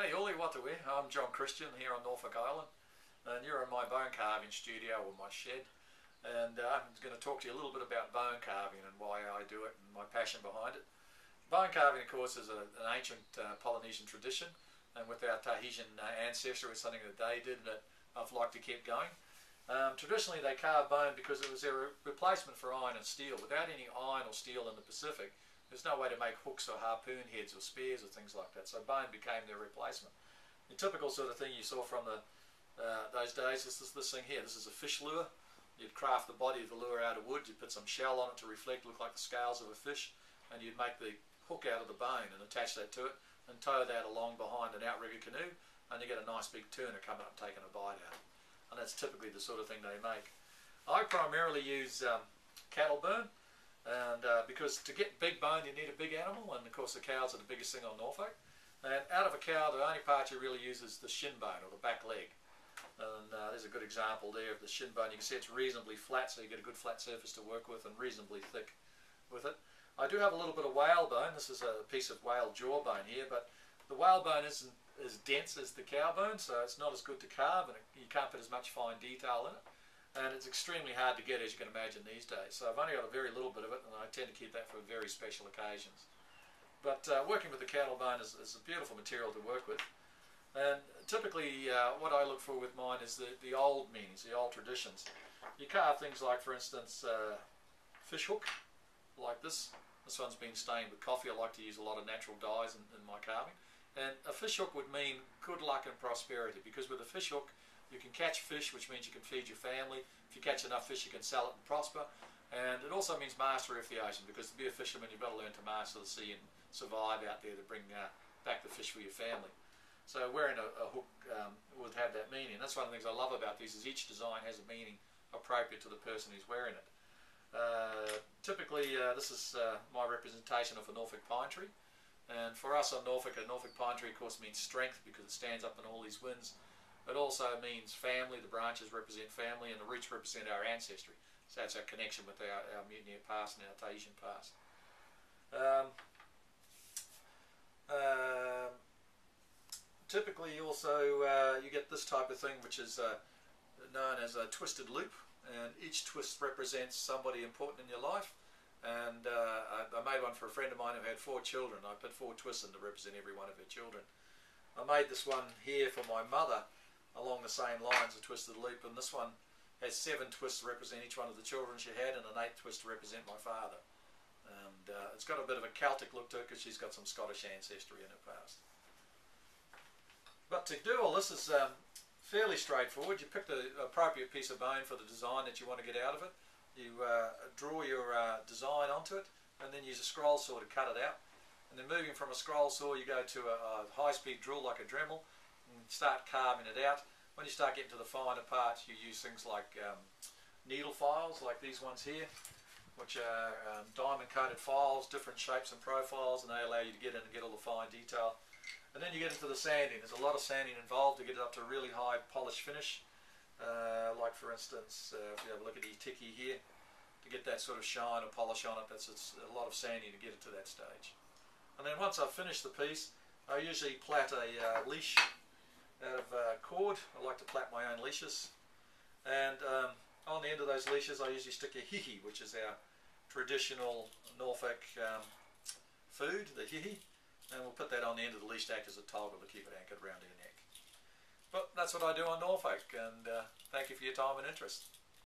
Hey Ollie, what do we? I'm John Christian here on Norfolk Island, and you're in my bone carving studio or my shed, and I'm going to talk to you a little bit about bone carving and why I do it and my passion behind it. Bone carving, of course, is an ancient Polynesian tradition, and with our Tahitian ancestry, it's something that they did that I've liked to keep going. Traditionally, they carved bone because it was their replacement for iron and steel. Without any iron or steel in the Pacific, there's no way to make hooks or harpoon heads or spears or things like that, so bone became their replacement. The typical sort of thing you saw from those days is this thing here. This is a fish lure. You'd craft the body of the lure out of wood, you'd put some shell on it to reflect, look like the scales of a fish, and you'd make the hook out of the bone and attach that to it and tow that along behind an outrigger canoe, and you get a nice big tuna coming up and taking a bite out of it. And that's typically the sort of thing they make. I primarily use cattle bone. And because to get big bone you need a big animal, and of course the cows are the biggest thing on Norfolk, and out of a cow the only part you really use is the shin bone or the back leg, and there's a good example there of the shin bone. You can see it's reasonably flat, so you get a good flat surface to work with and reasonably thick with it. I do have a little bit of whale bone. This is a piece of whale jawbone here, but the whale bone isn't as dense as the cow bone, so it's not as good to carve, and you can't put as much fine detail in it. And it's extremely hard to get, as you can imagine, these days. So I've only got a very little bit of it, and I tend to keep that for very special occasions. But working with the cattle bone is a beautiful material to work with. And typically what I look for with mine is the old meanings, the old traditions. You carve things like, for instance, fish hook, like this. This one's been stained with coffee. I like to use a lot of natural dyes in my carving. And a fish hook would mean good luck and prosperity, because with a fish hook, you can catch fish, which means you can feed your family. If you catch enough fish, you can sell it and prosper. And it also means mastery of the ocean, because to be a fisherman, you've got to learn to master the sea and survive out there to bring back the fish for your family. So wearing a hook would have that meaning. That's one of the things I love about these, is each design has a meaning appropriate to the person who's wearing it. Typically, this is my representation of a Norfolk pine tree. And for us on Norfolk, a Norfolk pine tree, of course, means strength, because it stands up in all these winds. It also means family. The branches represent family, and the roots represent our ancestry. So that's our connection with our mutineer past and our Tahitian past. Typically also you get this type of thing, which is known as a twisted loop, and each twist represents somebody important in your life. And I made one for a friend of mine who had 4 children. I put 4 twists in to represent every one of her children. I made this one here for my mother, along the same lines, a twisted loop, and this one has 7 twists to represent each one of the children she had, and an 8th twist to represent my father. And it's got a bit of a Celtic look to it, because she's got some Scottish ancestry in her past. But to do all this is fairly straightforward. You pick the appropriate piece of bone for the design that you want to get out of it. You draw your design onto it, and then use a scroll saw to cut it out. And then moving from a scroll saw, you go to a high-speed drill like a Dremel, and start carving it out. When you start getting to the finer parts, you use things like needle files, like these ones here, which are diamond-coated files, different shapes and profiles, and they allow you to get in and get all the fine detail. And then you get into the sanding. There's a lot of sanding involved to get it up to a really high polished finish. Like for instance, if you have a look at the tiki here, to get that sort of shine or polish on it, it's a lot of sanding to get it to that stage. And then once I've finished the piece, I usually plait a leash out of cord. I like to plait my own leashes, and on the end of those leashes I usually stick a hihi, which is our traditional Norfolk food, the hihi, and we'll put that on the end of the leash to act as a toggle to keep it anchored around your neck. But that's what I do on Norfolk, and thank you for your time and interest.